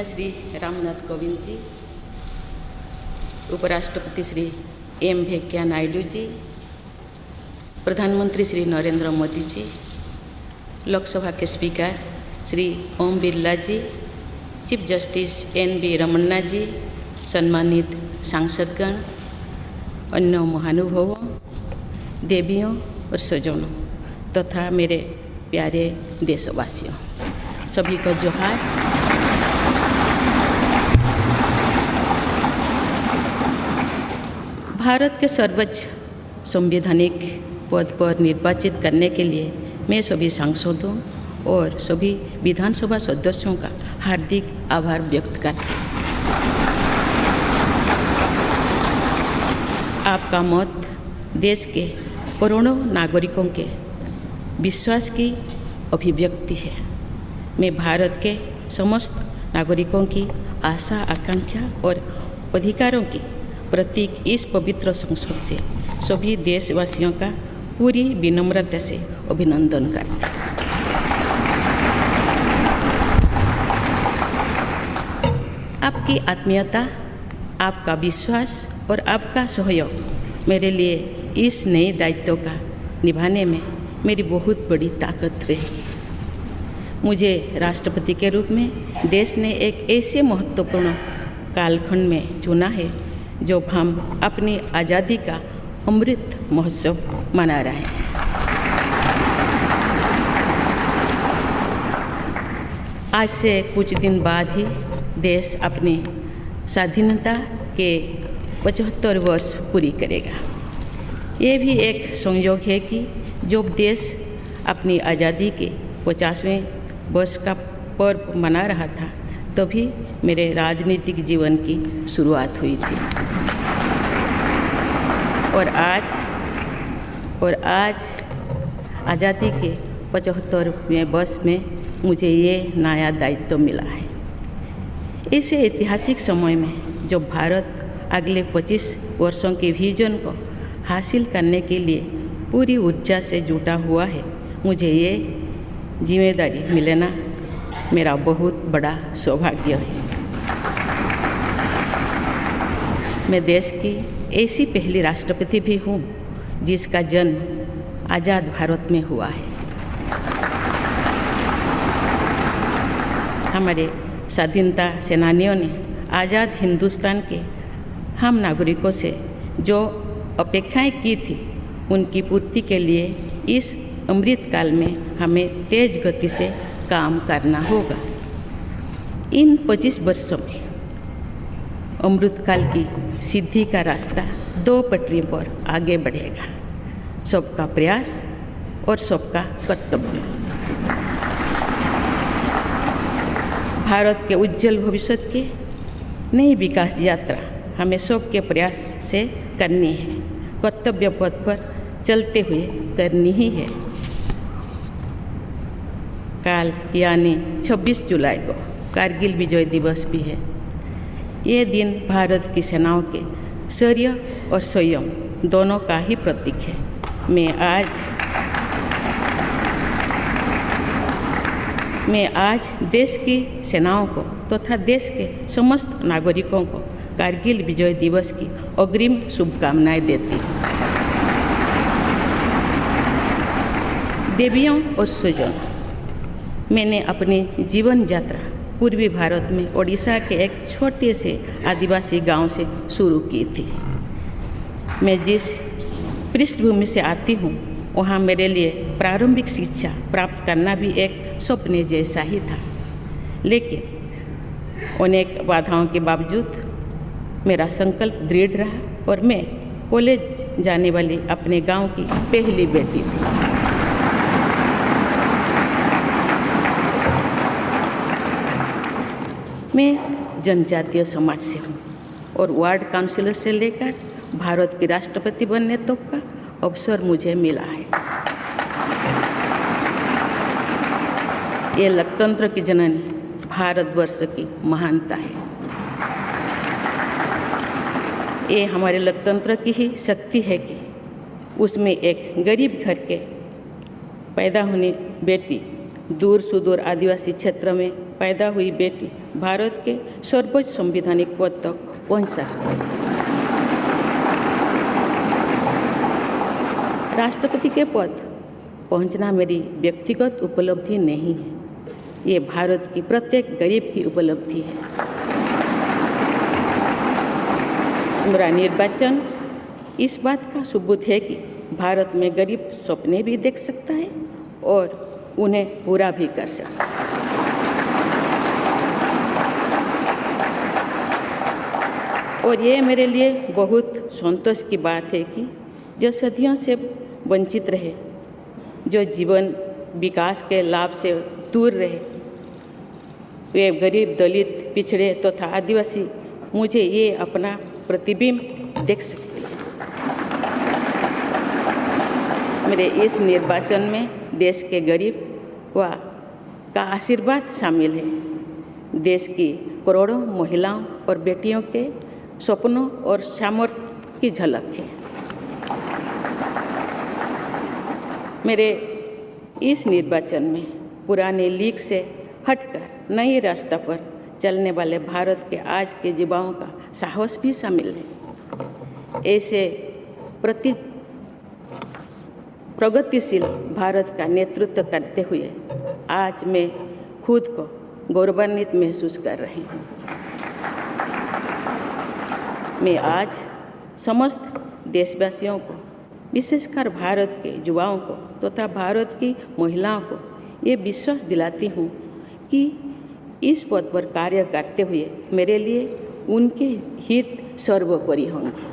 श्री रामनाथ कोविंद जी, उपराष्ट्रपति श्री एम वेंकैया नायडू जी, प्रधानमंत्री श्री नरेंद्र मोदी जी, लोकसभा के स्पीकर श्री ओम बिरला जी, चीफ जस्टिस एन.वी. रमन्ना जी, सम्मानित सांसदगण, अन्य महानुभावों, देवियों और स्वजनों तथा मेरे प्यारे देशवासियों, सभी को जोहार। भारत के सर्वोच्च संवैधानिक पद पर निर्वाचित करने के लिए मैं सभी सांसदों और सभी विधानसभा सदस्यों का हार्दिक आभार व्यक्त करती हूँ। आपका मत देश के करोड़ों नागरिकों के विश्वास की अभिव्यक्ति है। मैं भारत के समस्त नागरिकों की आशा, आकांक्षा और अधिकारों की प्रतीक इस पवित्र संसद से सभी देशवासियों का पूरी विनम्रता से अभिनंदन करती हूँ। आपकी आत्मीयता, आपका विश्वास और आपका सहयोग मेरे लिए इस नए दायित्व का निभाने में मेरी बहुत बड़ी ताकत रहेगी। मुझे राष्ट्रपति के रूप में देश ने एक ऐसे महत्वपूर्ण कालखंड में चुना है जब हम अपनी आज़ादी का अमृत महोत्सव मना रहे हैं। आज से कुछ दिन बाद ही देश अपनी स्वाधीनता के 75 वर्ष पूरी करेगा। ये भी एक संयोग है कि जब देश अपनी आज़ादी के 50वें वर्ष का पर्व मना रहा था तभी मेरे राजनीतिक जीवन की शुरुआत हुई थी। और आज आज़ादी के 75वें वर्ष में मुझे ये नया दायित्व मिला है। ऐसे ऐतिहासिक समय में जब भारत अगले 25 वर्षों के विजन को हासिल करने के लिए पूरी ऊर्जा से जुटा हुआ है, मुझे ये जिम्मेदारी मिलना मेरा बहुत बड़ा सौभाग्य है। मैं देश की ऐसी पहली राष्ट्रपति भी हूँ जिसका जन्म आज़ाद भारत में हुआ है। हमारे स्वाधीनता सेनानियों ने आज़ाद हिंदुस्तान के हम नागरिकों से जो अपेक्षाएं की थी उनकी पूर्ति के लिए इस अमृतकाल में हमें तेज गति से काम करना होगा। इन 25 वर्षों में अमृतकाल की सिद्धि का रास्ता 2 पटरियों पर आगे बढ़ेगा, सबका प्रयास और सबका कर्तव्य। भारत के उज्जवल भविष्य की नई विकास यात्रा हमें सबके प्रयास से करनी है, कर्तव्य पथ पर चलते हुए करनी ही है। कल यानी 26 जुलाई को कारगिल विजय दिवस भी है। ये दिन भारत की सेनाओं के शौर्य और संयम दोनों का ही प्रतीक है। मैं आज देश की सेनाओं को तथा देश के समस्त नागरिकों को कारगिल विजय दिवस की अग्रिम शुभकामनाएं देती हूँ। देवियों और स्वजनों, मैंने अपनी जीवन यात्रा पूर्वी भारत में ओडिशा के एक छोटे से आदिवासी गांव से शुरू की थी। मैं जिस पृष्ठभूमि से आती हूँ वहाँ मेरे लिए प्रारंभिक शिक्षा प्राप्त करना भी एक सपने जैसा ही था, लेकिन अनेक बाधाओं के बावजूद मेरा संकल्प दृढ़ रहा और मैं कॉलेज जाने वाली अपने गांव की पहली बेटी थी। मैं जनजातीय समाज से हूँ और वार्ड काउंसिलर से लेकर भारत की राष्ट्रपति बनने तक का अवसर मुझे मिला है। ये लोकतंत्र की जननी भारतवर्ष की महानता है। ये हमारे लोकतंत्र की ही शक्ति है कि उसमें एक गरीब घर के पैदा होने बेटी, दूर सुदूर आदिवासी क्षेत्र में पैदा हुई बेटी भारत के सर्वोच्च संवैधानिक पद तक पहुंच सकते हैं। राष्ट्रपति के पद पहुंचना मेरी व्यक्तिगत उपलब्धि नहीं है, ये भारत की प्रत्येक गरीब की उपलब्धि है। मेरा निर्वाचन इस बात का सबूत है कि भारत में गरीब सपने भी देख सकता है और उन्हें पूरा भी कर सकता है। और ये मेरे लिए बहुत संतोष की बात है कि जो सदियों से वंचित रहे, जो जीवन विकास के लाभ से दूर रहे, वे गरीब, दलित, पिछड़े तथा आदिवासी मुझे ये अपना प्रतिबिंब देख सकते हैं। मेरे इस निर्वाचन में देश के गरीब का आशीर्वाद शामिल है। देश की करोड़ों महिलाओं और बेटियों के सपनों और सामर्थ्य की झलक है। मेरे इस निर्वाचन में पुराने लीग से हटकर नए रास्ते पर चलने वाले भारत के आज के युवाओं का साहस भी शामिल है। ऐसे प्रगतिशील भारत का नेतृत्व करते हुए आज मैं खुद को गौरवान्वित महसूस कर रही हूँ। मैं आज समस्त देशवासियों को, विशेषकर भारत के युवाओं को तथा भारत की महिलाओं को ये विश्वास दिलाती हूँ कि इस पद पर कार्य करते हुए मेरे लिए उनके हित सर्वोपरि होंगे।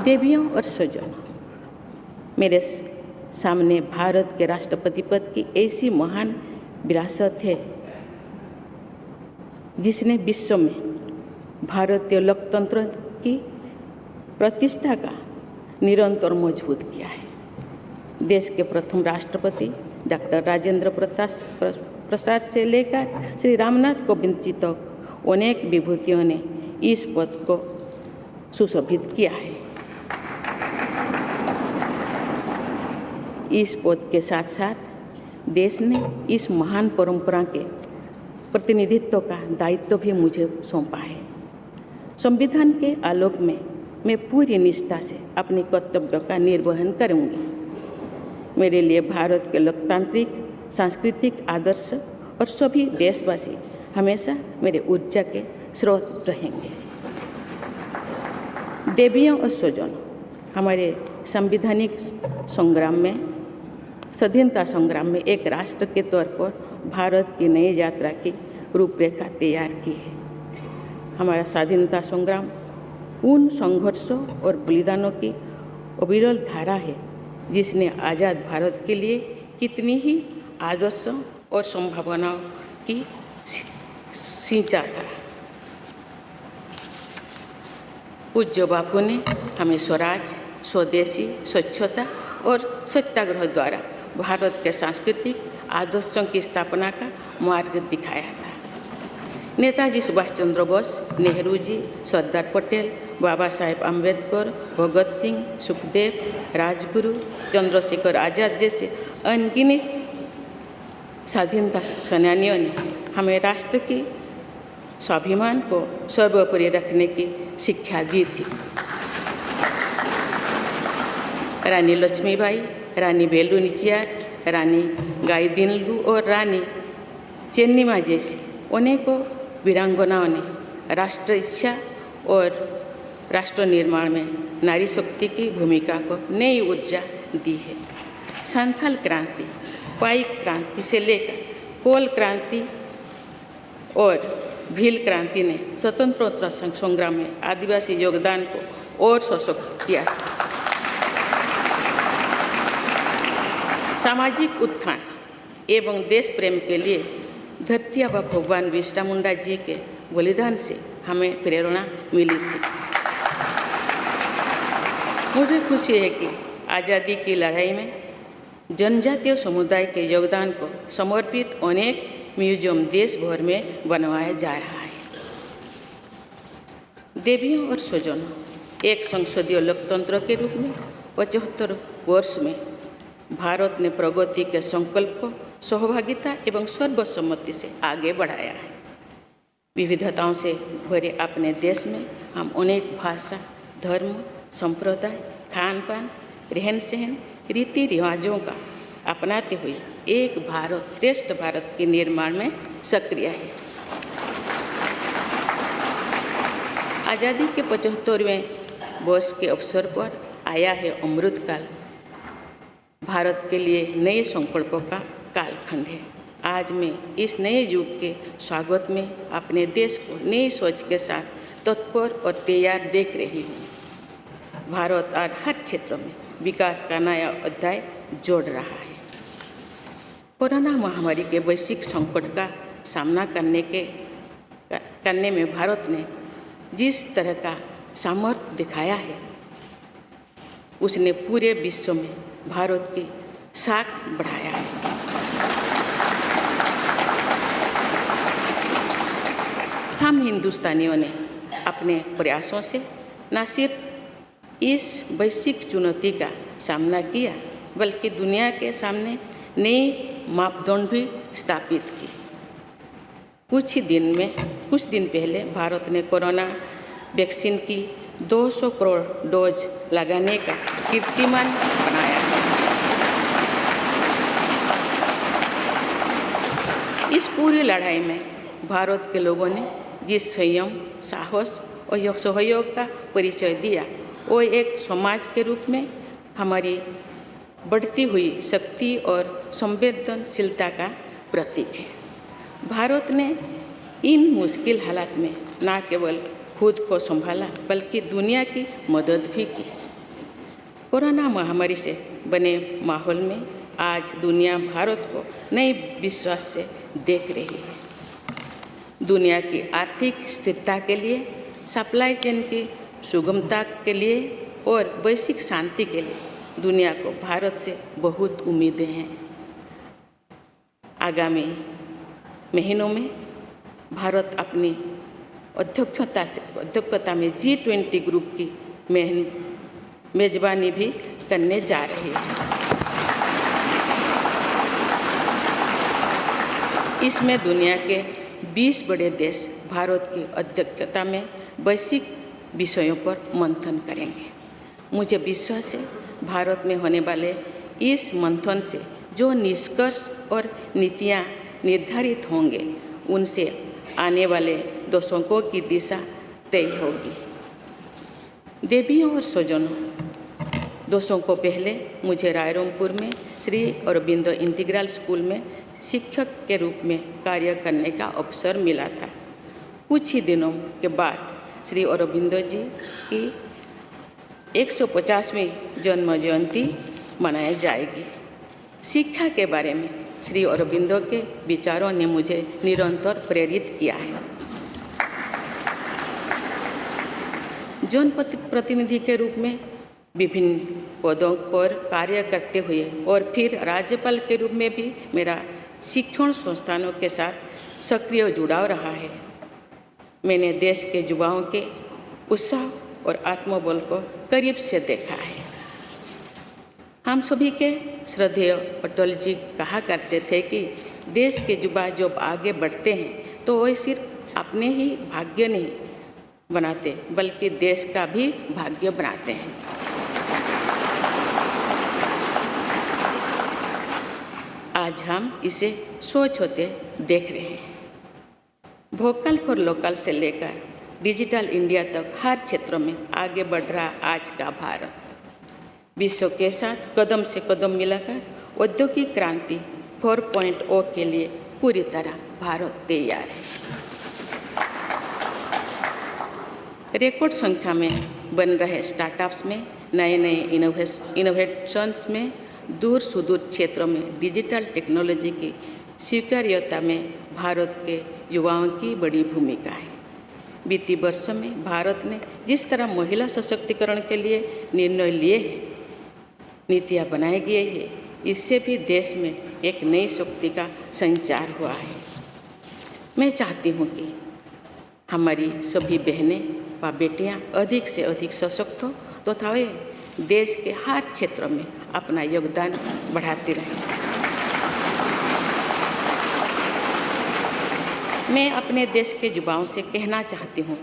देवियों और स्वजनों, मेरे सामने भारत के राष्ट्रपति पद की ऐसी महान विरासत है जिसने विश्व में भारतीय लोकतंत्र की प्रतिष्ठा का निरंतर मजबूत किया है। देश के प्रथम राष्ट्रपति डॉक्टर राजेंद्र प्रसाद से लेकर श्री रामनाथ कोविंद जी तक अनेक विभूतियों ने इस पद को सुशोभित किया है। इस पद के साथ साथ देश ने इस महान परंपरा के प्रतिनिधित्व का दायित्व भी मुझे सौंपा है। संविधान के आलोक में मैं पूरी निष्ठा से अपने कर्तव्यों का निर्वहन करूंगी। मेरे लिए भारत के लोकतांत्रिक सांस्कृतिक आदर्श और सभी देशवासी हमेशा मेरे ऊर्जा के स्रोत रहेंगे। देवियों और स्वजनों, हमारे संवैधानिक संग्राम में, स्वाधीनता संग्राम में एक राष्ट्र के तौर पर भारत की नई यात्रा की रूपरेखा तैयार की है। हमारा स्वाधीनता संग्राम उन संघर्षों और बलिदानों की अविरल धारा है जिसने आज़ाद भारत के लिए कितनी ही आदर्शों और संभावनाओं की सिंचा था। पूज्य बापू ने हमें स्वराज, स्वदेशी, स्वच्छता और सत्याग्रह द्वारा भारत के सांस्कृतिक आदर्शों की स्थापना का मार्ग दिखाया था। नेताजी सुभाष चंद्र बोस, नेहरू जी, सरदार पटेल, बाबा साहेब अम्बेडकर, भगत सिंह, सुखदेव, राजगुरु, चंद्रशेखर आज़ाद जैसे अनगिनत स्वाधीनता सेनानियों ने हमें राष्ट्र के स्वाभिमान को सर्वोपरि रखने की शिक्षा दी थी। रानी लक्ष्मीबाई, रानी वेलु नाचियार, रानी गाईदिन्लु और रानी चेन्निमा जैसी अनेकों वीरांगनाओं ने राष्ट्र इच्छा और राष्ट्र निर्माण में नारी शक्ति की भूमिका को नई ऊर्जा दी है। संथाल क्रांति, पाइक क्रांति से लेकर कोल क्रांति और भील क्रांति ने स्वतंत्रता संग्राम में आदिवासी योगदान को और सशक्त किया। सामाजिक उत्थान एवं देश प्रेम के लिए धरती आबा भगवान बिरसा मुंडा जी के बलिदान से हमें प्रेरणा मिली थी। मुझे खुशी है कि आज़ादी की लड़ाई में जनजातीय समुदाय के योगदान को समर्पित अनेक म्यूजियम देश भर में बनवाया जा रहा है। देवियों और स्वजनों, एक संसदीय लोकतंत्र के रूप में 75 वर्ष में भारत ने प्रगति के संकल्प को सहभागिता एवं सर्वसम्मति से आगे बढ़ाया है। विविधताओं से भरे अपने देश में हम अनेक भाषा, धर्म, संप्रदाय, खान पान, रहन सहन, रीति रिवाजों का अपनाते हुए एक भारत श्रेष्ठ भारत के निर्माण में सक्रिय है। आज़ादी के 75वें वर्ष के अवसर पर आया है अमृतकाल। भारत के लिए नए संकल्पों का कालखंड है। आज मैं इस नए युग के स्वागत में अपने देश को नई सोच के साथ तत्पर और तैयार देख रही हूँ। भारत और हर क्षेत्र में विकास का नया अध्याय जोड़ रहा है। कोरोना महामारी के वैश्विक संकट का सामना करने में भारत ने जिस तरह का सामर्थ्य दिखाया है, उसने पूरे विश्व में भारत की साख बढ़ाया है। हम हिंदुस्तानियों ने अपने प्रयासों से न सिर्फ इस वैश्विक चुनौती का सामना किया, बल्कि दुनिया के सामने नए मापदंड भी स्थापित की। कुछ दिन पहले भारत ने कोरोना वैक्सीन की 200 करोड़ डोज लगाने का कीर्तिमान बनाया है। इस पूरी लड़ाई में भारत के लोगों ने जिस संयम, साहस और सहयोग का परिचय दिया, वो एक समाज के रूप में हमारी बढ़ती हुई शक्ति और संवेदनशीलता का प्रतीक है। भारत ने इन मुश्किल हालात में न केवल खुद को संभाला, बल्कि दुनिया की मदद भी की। कोरोना महामारी से बने माहौल में आज दुनिया भारत को नए विश्वास से देख रही है। दुनिया की आर्थिक स्थिरता के लिए, सप्लाई चेन की सुगमता के लिए और वैश्विक शांति के लिए दुनिया को भारत से बहुत उम्मीदें हैं। आगामी महीनों में भारत अपनी अध्यक्षता में G20 ग्रुप की मेजबानी भी करने जा रही है। इसमें दुनिया के 20 बड़े देश भारत की अध्यक्षता में वैश्विक विषयों पर मंथन करेंगे। मुझे विश्वास है भारत में होने वाले इस मंथन से जो निष्कर्ष और नीतियाँ निर्धारित होंगे, उनसे आने वाले दशकों की दिशा तय होगी। देवियों और स्वजनों, दशकों पहले मुझे रायरंगपुर में श्री अरबिंदो इंटीग्रल स्कूल में शिक्षक के रूप में कार्य करने का अवसर मिला था। कुछ ही दिनों के बाद श्री अरबिंदो जी की 150वीं जन्म जयंती मनाई जाएगी। शिक्षा के बारे में श्री अरबिंदो के विचारों ने मुझे निरंतर प्रेरित किया है। जनप्रतिनिधि के रूप में विभिन्न पदों पर कार्य करते हुए और फिर राज्यपाल के रूप में भी मेरा शिक्षण संस्थानों के साथ सक्रिय जुड़ाव रहा है। मैंने देश के युवाओं के उत्साह और आत्मबल को करीब से देखा है। हम सभी के श्रद्धेय अटल जी कहा करते थे कि देश के युवा जब आगे बढ़ते हैं तो वे सिर्फ अपने ही भाग्य नहीं बनाते, बल्कि देश का भी भाग्य बनाते हैं। आज हम इसे सोच होते देख रहे हैं। वोकल फॉर लोकल से लेकर डिजिटल इंडिया तक हर क्षेत्र में आगे बढ़ रहा आज का भारत विश्व के साथ कदम से कदम मिलाकर औद्योगिक क्रांति 4.0 के लिए पूरी तरह भारत तैयार है। रिकॉर्ड संख्या में बन रहे स्टार्टअप्स में, नए इनोवेशंस में, दूर सुदूर क्षेत्रों में डिजिटल टेक्नोलॉजी की स्वीकार्यता में भारत के युवाओं की बड़ी भूमिका है। बीती वर्षों में भारत ने जिस तरह महिला सशक्तिकरण के लिए निर्णय लिए हैं, नीतियाँ बनाई गई है, इससे भी देश में एक नई शक्ति का संचार हुआ है। मैं चाहती हूँ कि हमारी सभी बहनें व बेटियाँ अधिक से अधिक सशक्त हो तथा वे देश के हर क्षेत्र में अपना योगदान बढ़ाती रहें। मैं अपने देश के युवाओं से कहना चाहती हूँ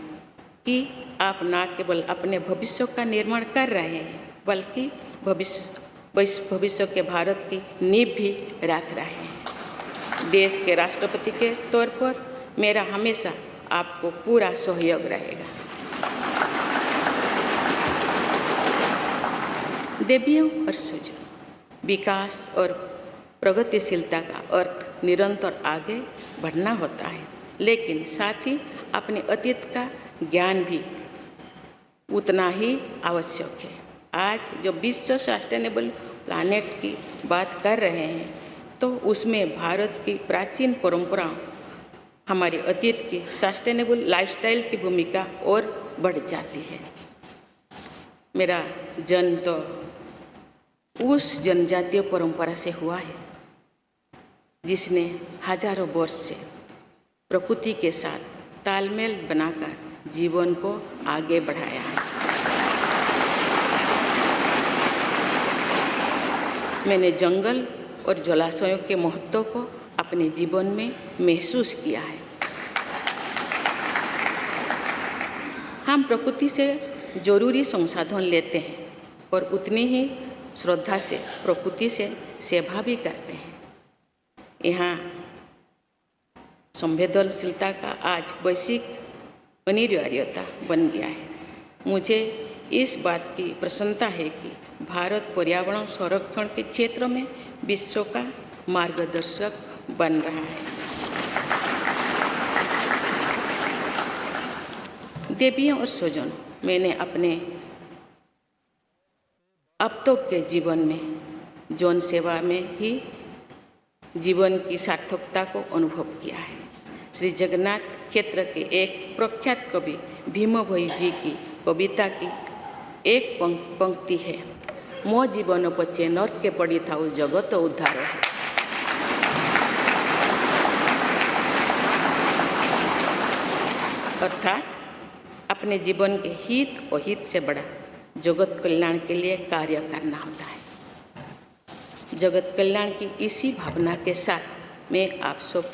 कि आप न केवल अपने भविष्य का निर्माण कर रहे हैं, बल्कि भविष्य के भारत की नींव भी रख रहे हैं। देश के राष्ट्रपति के तौर पर मेरा हमेशा आपको पूरा सहयोग रहेगा। देवियों और सुजन, विकास और प्रगतिशीलता का अर्थ निरंतर आगे बढ़ना होता है, लेकिन साथ ही अपने अतीत का ज्ञान भी उतना ही आवश्यक है। आज जब विश्व सस्टेनेबल प्लानेट की बात कर रहे हैं, तो उसमें भारत की प्राचीन परंपराओं, हमारे अतीत की सस्टेनेबल लाइफस्टाइल की भूमिका और बढ़ जाती है। मेरा जन्म तो उस जनजातीय परंपरा से हुआ है जिसने हजारों वर्ष से प्रकृति के साथ तालमेल बनाकर जीवन को आगे बढ़ाया है। मैंने जंगल और जलाशयों के महत्व को अपने जीवन में महसूस किया है। हम प्रकृति से जरूरी संसाधन लेते हैं और उतनी ही श्रद्धा से प्रकृति से सेवा भी करते हैं। यहाँ संवेदनशीलता का आज वैश्विक अनिवार्यता बन गया है। मुझे इस बात की प्रसन्नता है कि भारत पर्यावरण संरक्षण के क्षेत्र में विश्व का मार्गदर्शक बन रहा है। देवियों और स्वजन, मैंने अपने अब तक के जीवन में जन सेवा में ही जीवन की सार्थकता को अनुभव किया है। श्री जगन्नाथ क्षेत्र के एक प्रख्यात कवि भीम भोई जी की कविता की एक पंक्ति है, मो जीवन पछे नरके पड़ी थाउ जगत उद्धार। अर्थात अपने जीवन के हित और हित से बड़ा जगत कल्याण के लिए कार्य करना होता है। जगत कल्याण की इसी भावना के साथ मैं आप सब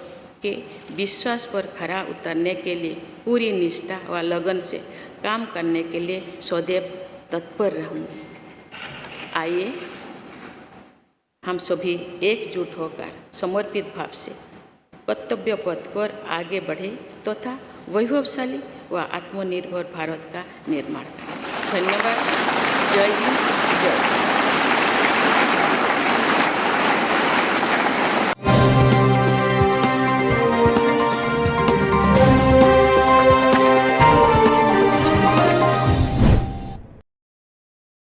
के विश्वास पर खरा उतरने के लिए पूरी निष्ठा व लगन से काम करने के लिए सदैव तत्पर रहूँगी। आइए हम सभी एकजुट होकर समर्पित भाव से कर्तव्य पथ पर आगे बढ़े तथा वैभवशाली व आत्मनिर्भर भारत का निर्माण करें। धन्यवाद। जय हिंद, जय भारत।